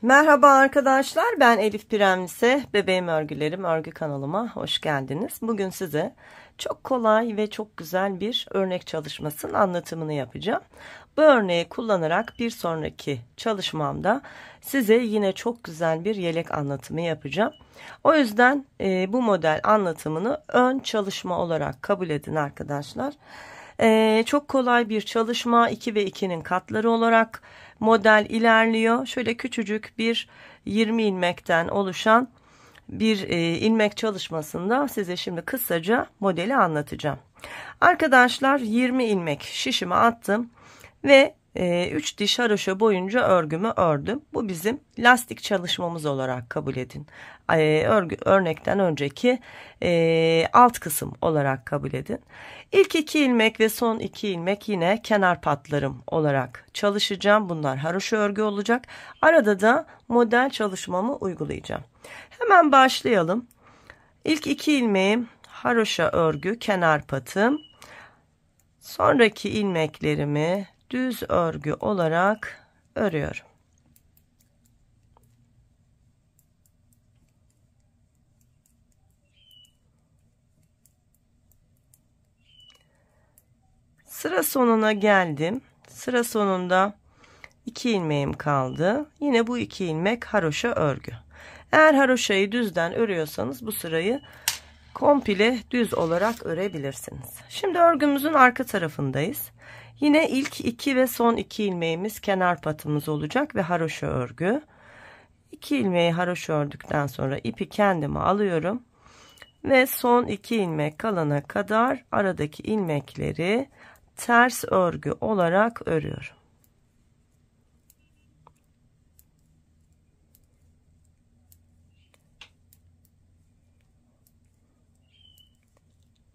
Merhaba arkadaşlar, ben Elif Piremlise. Bebeğim Örgülerim örgü kanalıma hoş geldiniz. Bugün size çok kolay ve çok güzel bir örnek çalışmasının anlatımını yapacağım. Bu örneği kullanarak bir sonraki çalışmamda size yine çok güzel bir yelek anlatımı yapacağım. O yüzden bu model anlatımını ön çalışma olarak kabul edin arkadaşlar. Çok kolay bir çalışma, 2 ve 2'nin katları olarak model ilerliyor. Şöyle küçücük bir 20 ilmekten oluşan bir ilmek çalışmasında size şimdi kısaca modeli anlatacağım. Arkadaşlar 20 ilmek şişime attım ve 3 diş haroşa boyunca örgümü ördüm. Bu bizim lastik çalışmamız olarak kabul edin. Örnekten önceki alt kısım olarak kabul edin. İlk 2 ilmek ve son 2 ilmek yine kenar patlarım olarak çalışacağım. Bunlar haroşa örgü olacak. Arada da model çalışmamı uygulayacağım. Hemen başlayalım. İlk 2 ilmeğim haroşa örgü kenar patım. Sonraki ilmeklerimi düz örgü olarak örüyorum. Sıra sonuna geldim. Sıra sonunda 2 ilmeğim kaldı. Yine bu 2 ilmek haroşa örgü. Eğer haroşayı düzden örüyorsanız bu sırayı komple düz olarak örebilirsiniz. Şimdi örgümüzün arka tarafındayız. Yine ilk 2 ve son 2 ilmeğimiz kenar patımız olacak ve haroşa örgü. 2 ilmeği haroşa ördükten sonra ipi kendime alıyorum ve son 2 ilmek kalana kadar aradaki ilmekleri ters örgü olarak örüyorum.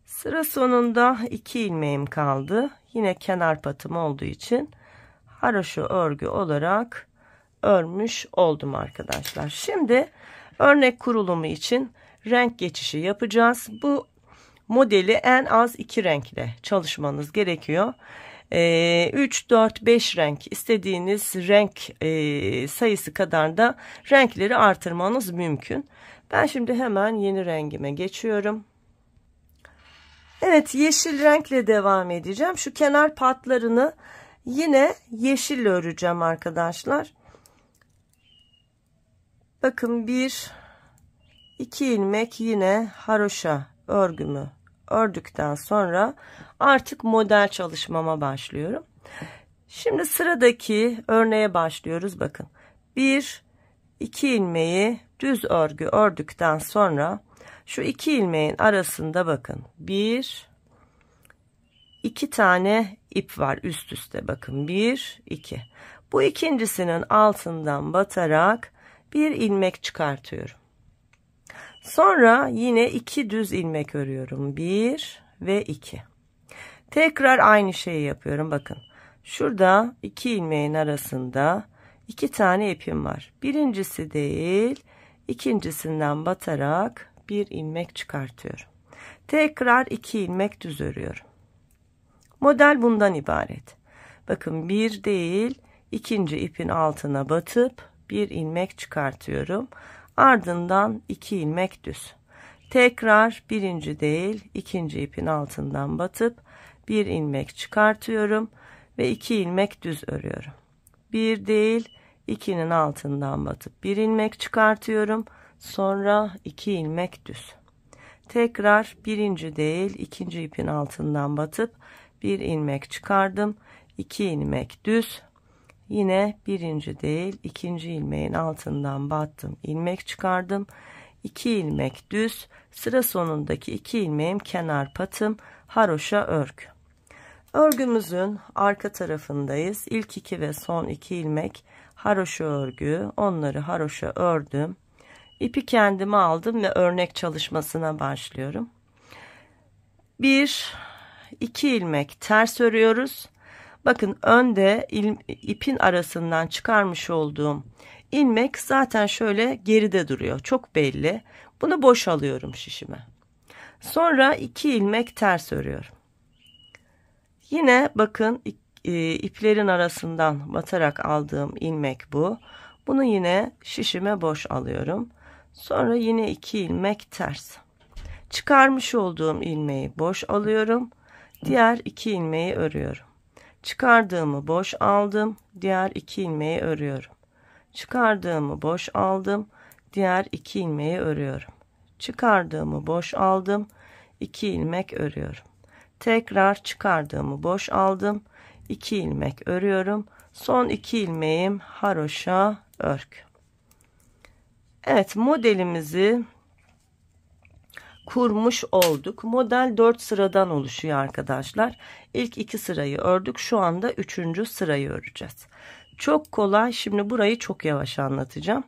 Sıra sonunda 2 ilmeğim kaldı. Yine kenar patım olduğu için haroşa örgü olarak örmüş oldum arkadaşlar. Şimdi örnek kurulumu için renk geçişi yapacağız. Bu modeli en az 2 renkle çalışmanız gerekiyor. 3, 4, 5 renk istediğiniz renk sayısı kadar da renkleri artırmanız mümkün. Ben şimdi hemen yeni rengime geçiyorum. Evet, yeşil renkle devam edeceğim. Şu kenar patlarını yine yeşil öreceğim arkadaşlar. Bakın 1 2 ilmek yine haroşa örgümü ördükten sonra artık model çalışmama başlıyorum. Şimdi sıradaki örneğe başlıyoruz. Bakın 1 2 ilmeği düz örgü ördükten sonra şu 2 ilmeğin arasında bakın 2 tane ip var üst üste, bakın 1 2. Bu ikincisinin altından batarak bir ilmek çıkartıyorum. Sonra yine 2 düz ilmek örüyorum. 1 ve 2. Tekrar aynı şeyi yapıyorum. Bakın şurada 2 ilmeğin arasında 2 tane ipim var. Birincisi değil, ikincisinden batarak bir ilmek çıkartıyorum. Tekrar 2 ilmek düz örüyorum. Model bundan ibaret. Bakın bir değil, ikinci ipin altına batıp bir ilmek çıkartıyorum. Ardından 2 ilmek düz. Tekrar birinci değil, ikinci ipin altından batıp bir ilmek çıkartıyorum ve 2 ilmek düz örüyorum. Bir değil, 2'nin altından batıp bir ilmek çıkartıyorum. Sonra 2 ilmek düz. Tekrar birinci değil, ikinci ipin altından batıp bir ilmek çıkardım. 2 ilmek düz. Yine birinci değil, ikinci ilmeğin altından battım, ilmek çıkardım. 2 ilmek düz. Sıra sonundaki 2 ilmeğim kenar patım, haroşa örgü. Örgümüzün arka tarafındayız. İlk 2 ve son 2 ilmek haroşa örgü. Onları haroşa ördüm. İpi kendime aldım ve örnek çalışmasına başlıyorum. 1 2 ilmek ters örüyoruz. Bakın önde ipin arasından çıkarmış olduğum ilmek zaten şöyle geride duruyor. Çok belli. Bunu boşalıyorum şişime. Sonra 2 ilmek ters örüyorum. Yine bakın iplerin arasından batarak aldığım ilmek bu. Bunu yine şişime boş alıyorum. Sonra yine 2 ilmek ters. Çıkarmış olduğum ilmeği boş alıyorum. Diğer 2 ilmeği örüyorum. Çıkardığımı boş aldım. Diğer 2 ilmeği örüyorum. Çıkardığımı boş aldım. Diğer 2 ilmeği örüyorum. Çıkardığımı boş aldım. 2 ilmek örüyorum. Tekrar çıkardığımı boş aldım. 2 ilmek örüyorum. Son 2 ilmeğim haroşa örgü. Evet, modelimizi kurmuş olduk. Model 4 sıradan oluşuyor arkadaşlar. İlk 2 sırayı ördük. Şu anda 3. sırayı öreceğiz. Çok kolay. Şimdi burayı çok yavaş anlatacağım.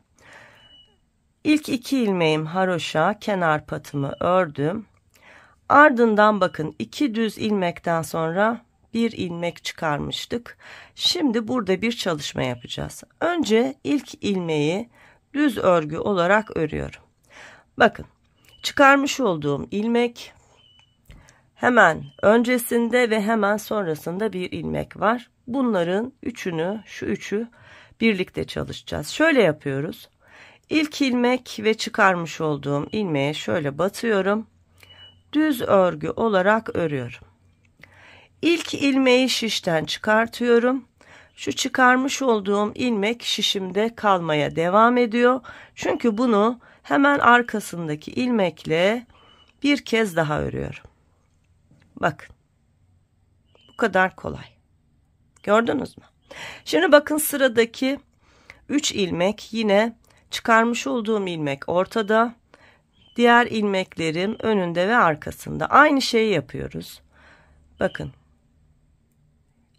İlk 2 ilmeğim haroşa, kenar patımı ördüm. Ardından bakın 2 düz ilmekten sonra bir ilmek çıkarmıştık. Şimdi burada bir çalışma yapacağız. Önce ilk ilmeği düz örgü olarak örüyorum. Bakın, çıkarmış olduğum ilmek, hemen öncesinde ve hemen sonrasında bir ilmek var. Bunların üçünü, şu üçü birlikte çalışacağız. Şöyle yapıyoruz. İlk ilmek ve çıkarmış olduğum ilmeğe şöyle batıyorum. Düz örgü olarak örüyorum. İlk ilmeği şişten çıkartıyorum. Şu çıkarmış olduğum ilmek şişimde kalmaya devam ediyor. Çünkü bunu hemen arkasındaki ilmekle bir kez daha örüyorum. Bakın. Bu kadar kolay. Gördünüz mü? Şimdi bakın, sıradaki 3 ilmek yine çıkarmış olduğum ilmek ortada. Diğer ilmeklerim önünde ve arkasında. Aynı şeyi yapıyoruz. Bakın.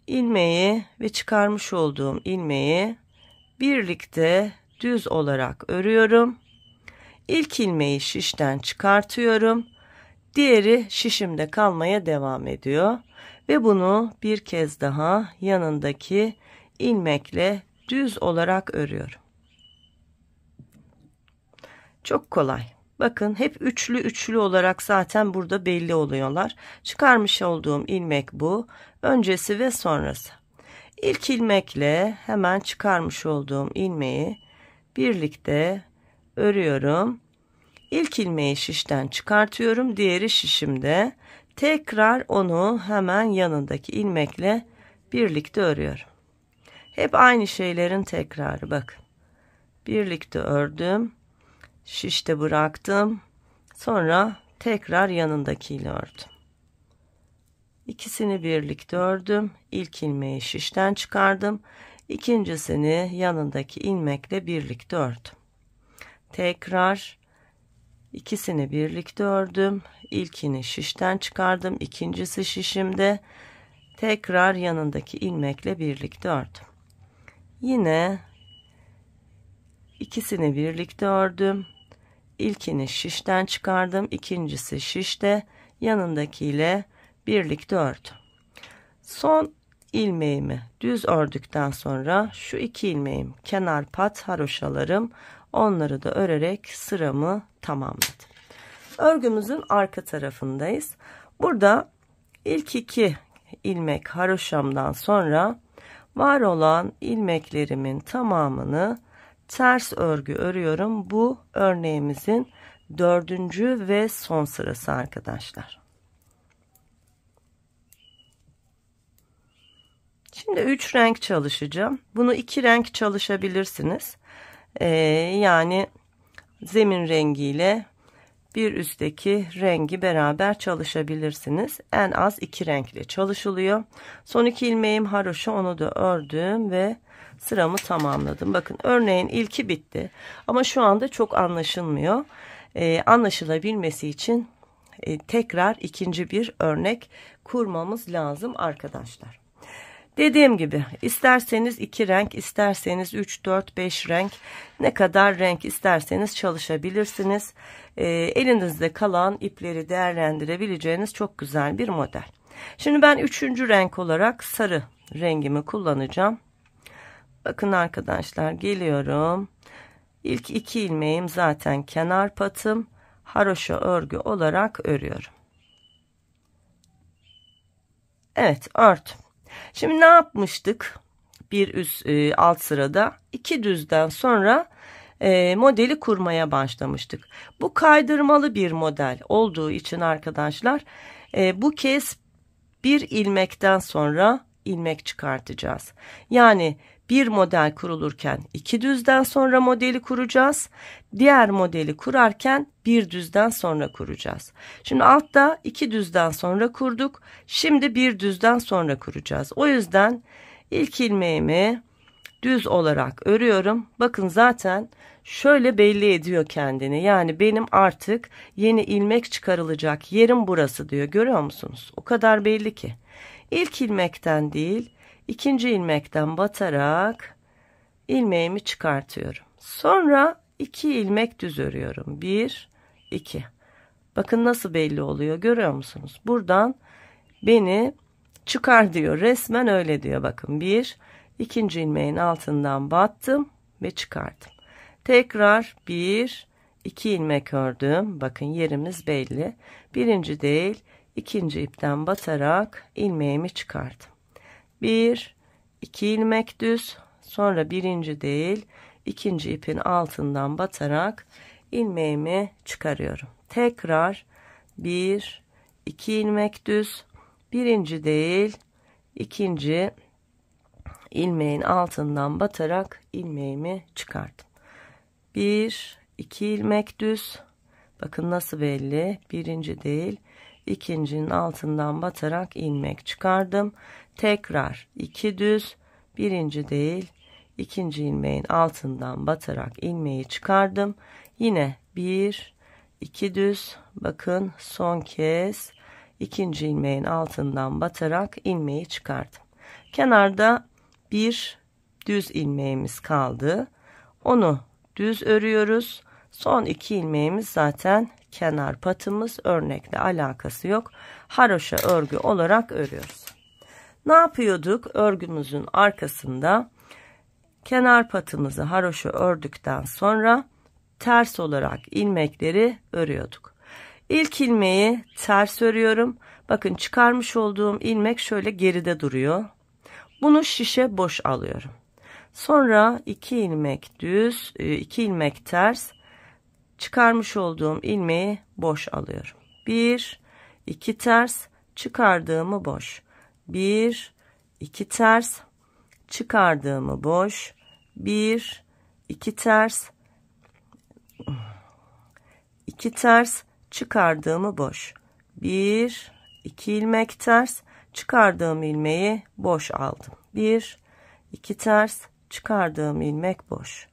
İlmeği ve çıkarmış olduğum ilmeği birlikte düz olarak örüyorum. İlk ilmeği şişten çıkartıyorum. Diğeri şişimde kalmaya devam ediyor. Ve bunu bir kez daha yanındaki ilmekle düz olarak örüyorum. Çok kolay. Bakın, hep üçlü olarak zaten burada belli oluyorlar. Çıkarmış olduğum ilmek bu. Öncesi ve sonrası. İlk ilmekle hemen çıkarmış olduğum ilmeği birlikte örüyorum. İlk ilmeği şişten çıkartıyorum. Diğeri şişimde. Tekrar onu hemen yanındaki ilmekle birlikte örüyorum. Hep aynı şeylerin tekrarı. Bakın. Birlikte ördüm. Şişte bıraktım. Sonra tekrar yanındakiyle ördüm. İkisini birlikte ördüm. İlk ilmeği şişten çıkardım. İkincisini yanındaki ilmekle birlikte ördüm. Tekrar ikisini birlikte ördüm. İlkini şişten çıkardım. İkincisi şişimde. Tekrar yanındaki ilmekle birlikte ördüm. Yine ikisini birlikte ördüm. İlkini şişten çıkardım. İkincisi şişte. Yanındakiyle birlikte ördüm. Son ilmeğimi düz ördükten sonra şu 2 ilmeğim kenar pat haroşalarım, onları da örerek sıramı tamamladım. Örgümüzün arka tarafındayız. Burada ilk 2 ilmek haroşamdan sonra var olan ilmeklerimin tamamını ters örgü örüyorum. Bu örneğimizin 4. ve son sırası arkadaşlar. Şimdi 3 renk çalışacağım. Bunu 2 renk çalışabilirsiniz. Yani zemin rengiyle bir üstteki rengi beraber çalışabilirsiniz. En az 2 renkle çalışılıyor. Son 2 ilmeğim haroşa, onu da ördüm ve sıramı tamamladım. Bakın, örneğin ilki bitti. Ama şu anda çok anlaşılmıyor. Anlaşılabilmesi için tekrar ikinci bir örnek kurmamız lazım arkadaşlar. Dediğim gibi, isterseniz 2 renk, isterseniz 3, 4, 5 renk, ne kadar renk isterseniz çalışabilirsiniz. Elinizde kalan ipleri değerlendirebileceğiniz çok güzel bir model. Şimdi ben 3. renk olarak sarı rengimi kullanacağım. Bakın arkadaşlar, geliyorum. İlk 2 ilmeğim zaten kenar patım. Haroşa örgü olarak örüyorum. Evet, ördüm. Şimdi ne yapmıştık? bir üst alt sırada 2 düzden sonra modeli kurmaya başlamıştık. Bu kaydırmalı bir model olduğu için arkadaşlar bu kez bir ilmekten sonra ilmek çıkartacağız. Yani bir model kurulurken 2 düzden sonra modeli kuracağız. Diğer modeli kurarken bir düzden sonra kuracağız. Şimdi altta 2 düzden sonra kurduk. Şimdi bir düzden sonra kuracağız. O yüzden ilk ilmeğimi düz olarak örüyorum. Bakın zaten şöyle belli ediyor kendini. Yani benim artık yeni ilmek çıkarılacak yerim burası diyor. Görüyor musunuz? O kadar belli ki. İlk ilmekten değil, ikinci ilmekten batarak ilmeğimi çıkartıyorum. Sonra 2 ilmek düz örüyorum. 1, 2. Bakın nasıl belli oluyor, görüyor musunuz? Buradan beni çıkar diyor. Resmen öyle diyor. Bakın 1, ikinci ilmeğin altından battım ve çıkardım. Tekrar 1, 2 ilmek ördüm. Bakın yerimiz belli. Birinci değil, ikinci ipten batarak ilmeğimi çıkardım. 1, 2 ilmek düz, sonra birinci değil, ikinci ipin altından batarak ilmeğimi çıkarıyorum. Tekrar 1, 2 ilmek düz, birinci değil, ikinci ilmeğin altından batarak ilmeğimi çıkardım. 1, 2 ilmek düz, bakın nasıl belli, birinci değil, ikincinin altından batarak ilmek çıkardım. Tekrar 2 düz, birinci değil, ikinci ilmeğin altından batarak ilmeği çıkardım. Yine 1, 2 düz, bakın son kez ikinci ilmeğin altından batarak ilmeği çıkardım. Kenarda bir düz ilmeğimiz kaldı. Onu düz örüyoruz. Son 2 ilmeğimiz zaten kenar patımız, örnekle alakası yok. Haroşa örgü olarak örüyoruz. Ne yapıyorduk? Örgümüzün arkasında kenar patımızı haroşa ördükten sonra ters olarak ilmekleri örüyorduk. İlk ilmeği ters örüyorum. Bakın çıkarmış olduğum ilmek şöyle geride duruyor. Bunu şişe boş alıyorum. Sonra 2 ilmek düz, 2 ilmek ters, çıkarmış olduğum ilmeği boş alıyorum. 1, 2 ters, çıkardığımı boş. 1, 2 ters, çıkardığımı boş. 1, 2 ters, 2 ters, çıkardığımı boş. 1, 2 ilmek ters, çıkardığım ilmeği boş aldım. 1, 2 ters, çıkardığım ilmek boş.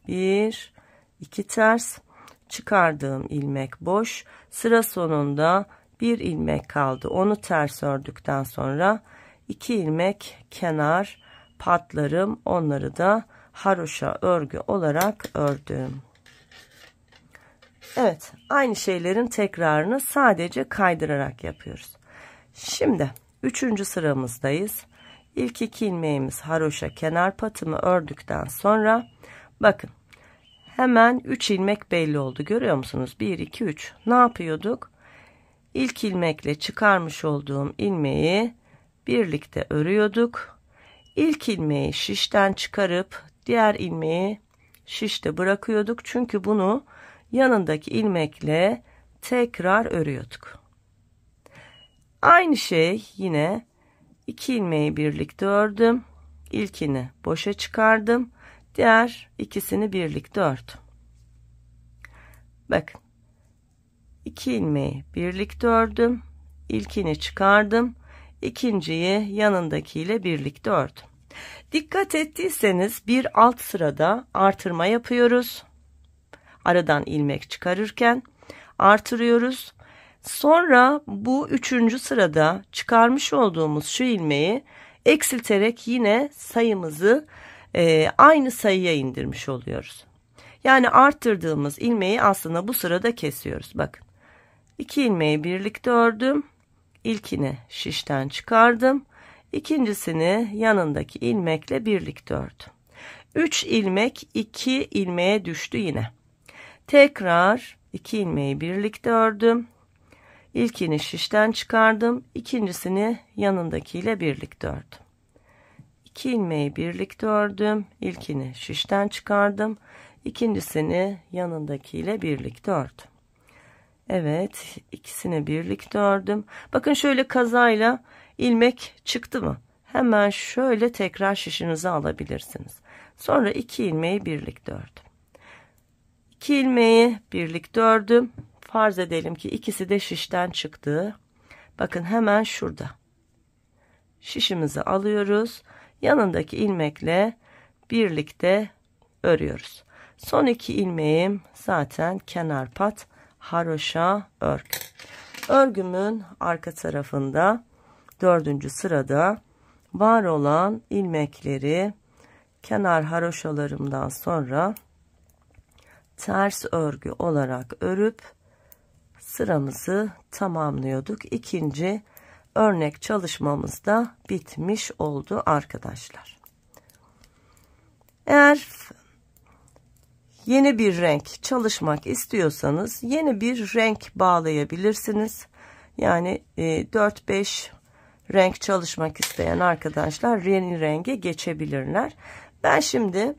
1, 2 ters, çıkardığım ilmek boş. Sıra sonunda bir ilmek kaldı. Onu ters ördükten sonra 2 ilmek kenar patlarım. Onları da haroşa örgü olarak ördüm. Evet, aynı şeylerin tekrarını sadece kaydırarak yapıyoruz. Şimdi 3. sıramızdayız. İlk 2 ilmeğimiz haroşa kenar patımı ördükten sonra bakın hemen 3 ilmek belli oldu. Görüyor musunuz? 1, 2, 3. Ne yapıyorduk? İlk ilmekle çıkarmış olduğum ilmeği birlikte örüyorduk. İlk ilmeği şişten çıkarıp diğer ilmeği şişte bırakıyorduk. Çünkü bunu yanındaki ilmekle tekrar örüyorduk. Aynı şey yine 2 ilmeği birlikte ördüm. İlkini boşa çıkardım. Diğer ikisini birlikte ördüm. Bakın. 2 ilmeği birlikte ördüm. İlkini çıkardım. İkinciyi yanındakiyle birlikte ördüm. Dikkat ettiyseniz bir alt sırada artırma yapıyoruz. Aradan ilmek çıkarırken artırıyoruz. Sonra bu 3. sırada çıkarmış olduğumuz şu ilmeği eksilterek yine sayımızı aynı sayıya indirmiş oluyoruz. Yani arttırdığımız ilmeği aslında bu sırada kesiyoruz. Bakın 2 ilmeği birlikte ördüm. İlkini şişten çıkardım. İkincisini yanındaki ilmekle birlikte ördüm. 3 ilmek 2 ilmeğe düştü yine. Tekrar 2 ilmeği birlikte ördüm. İlkini şişten çıkardım. İkincisini yanındakiyle birlikte ördüm. 2 ilmeği birlikte ördüm. İlkini şişten çıkardım. İkincisini yanındakiyle birlikte ördüm. Evet, ikisini birlikte ördüm. Bakın şöyle kazayla ilmek çıktı mı? Hemen şöyle tekrar şişinize alabilirsiniz. Sonra 2 ilmeği birlikte ördüm. 2 ilmeği birlikte ördüm. Farz edelim ki ikisi de şişten çıktı. Bakın hemen şurada. Şişimizi alıyoruz. Yanındaki ilmekle birlikte örüyoruz. Son 2 ilmeğim zaten kenar pat, haroşa örgü. Örgümün arka tarafında 4. sırada var olan ilmekleri kenar haroşalarımdan sonra ters örgü olarak örüp sıramızı tamamlıyorduk. İkinci örnek çalışmamız da bitmiş oldu arkadaşlar. Eğer yeni bir renk çalışmak istiyorsanız yeni bir renk bağlayabilirsiniz. Yani 4-5 renk çalışmak isteyen arkadaşlar yeni renge geçebilirler. Ben şimdi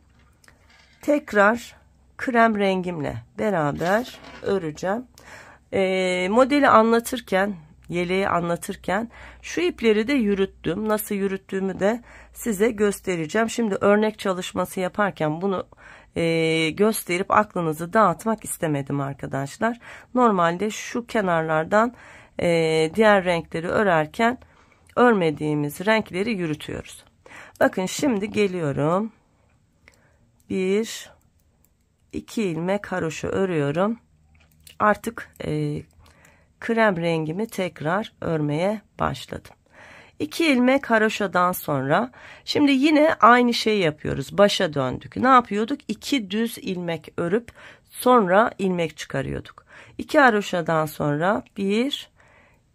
tekrar krem rengimle beraber öreceğim. Modeli anlatırken, yeleği anlatırken şu ipleri de yürüttüm. Nasıl yürüttüğümü de size göstereceğim. Şimdi örnek çalışması yaparken bunu gösterip aklınızı dağıtmak istemedim arkadaşlar. Normalde şu kenarlardan diğer renkleri örerken örmediğimiz renkleri yürütüyoruz. Bakın şimdi geliyorum. 1 2 ilmek haroşa örüyorum. Artık krem rengimi tekrar örmeye başladım. 2 ilmek haroşadan sonra şimdi yine aynı şeyi yapıyoruz. Başa döndük. Ne yapıyorduk? 2 düz ilmek örüp sonra ilmek çıkarıyorduk. 2 haroşadan sonra 1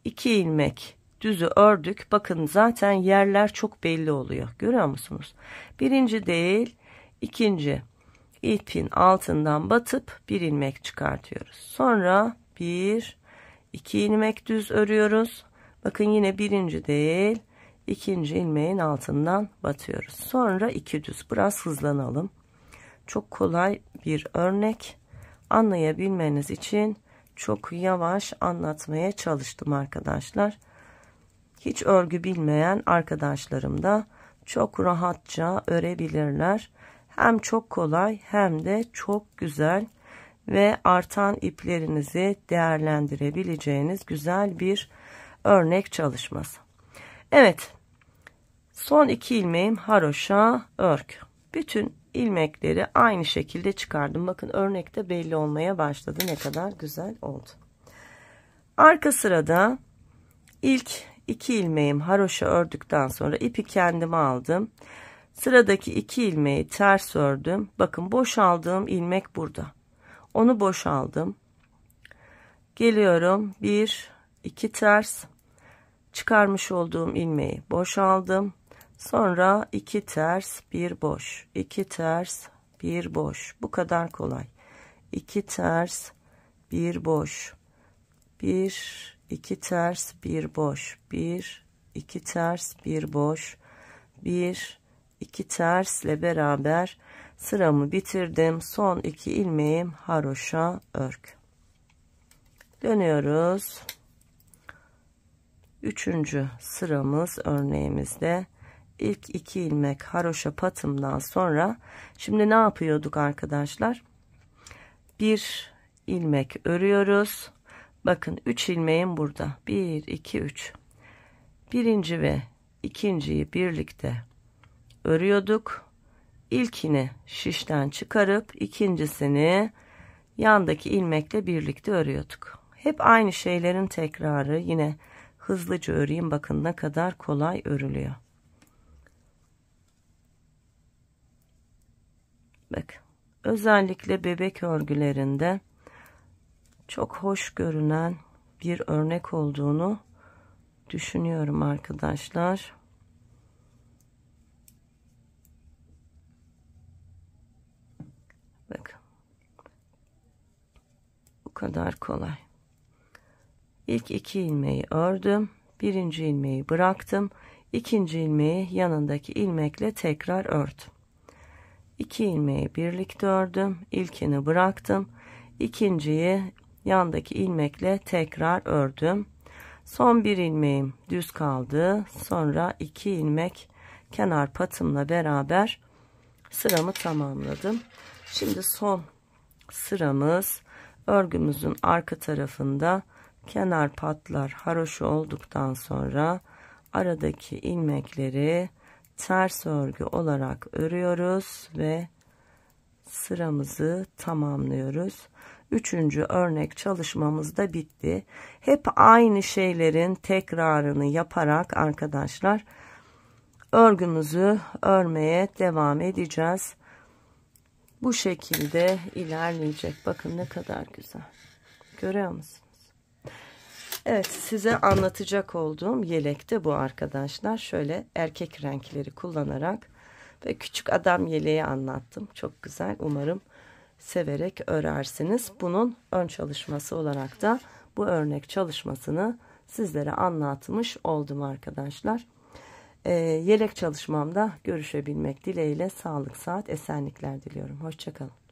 2 ilmek düzü ördük. Bakın zaten yerler çok belli oluyor. Görüyor musunuz? Birinci değil, ikinci ipin altından batıp bir ilmek çıkartıyoruz. Sonra 1 2 ilmek düz örüyoruz. Bakın yine birinci değil, ikinci ilmeğin altından batıyoruz. Sonra 2 düz. Biraz hızlanalım. Çok kolay bir örnek. Anlayabilmeniz için çok yavaş anlatmaya çalıştım arkadaşlar. Hiç örgü bilmeyen arkadaşlarım da çok rahatça örebilirler. Hem çok kolay hem de çok güzel ve artan iplerinizi değerlendirebileceğiniz güzel bir örnek çalışması. Evet, son 2 ilmeğim haroşa örgü. Bütün ilmekleri aynı şekilde çıkardım. Bakın örnekte belli olmaya başladı. Ne kadar güzel oldu. Arka sırada ilk 2 ilmeğim haroşa ördükten sonra ipi kendime aldım. Sıradaki 2 ilmeği ters ördüm. Bakın boşaldığım ilmek burada. Onu boşaldım. Geliyorum. 1 2 ters çıkarmış olduğum ilmeği boşaldım. Sonra 2 ters 1 boş, 2 ters 1 boş. Bu kadar kolay. 2 ters 1 boş, 1 2 ters 1 boş, 1 2 ters 1 boş, 1 2 tersle beraber sıramı bitirdim. Son 2 ilmeğim haroşa örgü. Dönüyoruz. 3. sıramız örneğimizde ilk 2 ilmek haroşa patımdan sonra şimdi ne yapıyorduk arkadaşlar? 1 ilmek örüyoruz. Bakın 3 ilmeğim burada. 1 2 3. Birinci ve ikinciyi birlikte örüyorduk. İlkini şişten çıkarıp ikincisini yandaki ilmekle birlikte örüyorduk. Hep aynı şeylerin tekrarı. Yine hızlıca öreyim. Bakın ne kadar kolay örülüyor. Bakın. Özellikle bebek örgülerinde çok hoş görünen bir örnek olduğunu düşünüyorum arkadaşlar. Bakın. Bu kadar kolay. İlk 2 ilmeği ördüm. Birinci ilmeği bıraktım. İkinci ilmeği yanındaki ilmekle tekrar ördüm. 2 ilmeği birlikte ördüm. İlkini bıraktım. İkinciyi yandaki ilmekle tekrar ördüm. Son bir ilmeğim düz kaldı. Sonra 2 ilmek kenar patımla beraber sıramı tamamladım. Şimdi son sıramız, örgümüzün arka tarafında kenar patlar haroşa olduktan sonra aradaki ilmekleri ters örgü olarak örüyoruz ve sıramızı tamamlıyoruz. Üçüncü örnek çalışmamız da bitti. Hep aynı şeylerin tekrarını yaparak arkadaşlar örgümüzü örmeye devam edeceğiz. Bu şekilde ilerleyecek. Bakın ne kadar güzel. Görüyor musunuz? Evet, size anlatacak olduğum yelek de bu arkadaşlar. Şöyle erkek renkleri kullanarak ve küçük adam yeleği anlattım. Çok güzel. Umarım severek örersiniz. Bunun ön çalışması olarak da bu örnek çalışmasını sizlere anlatmış oldum arkadaşlar. Yelek çalışmamda görüşebilmek dileğiyle sağlık, saat, esenlikler diliyorum. Hoşça kalın.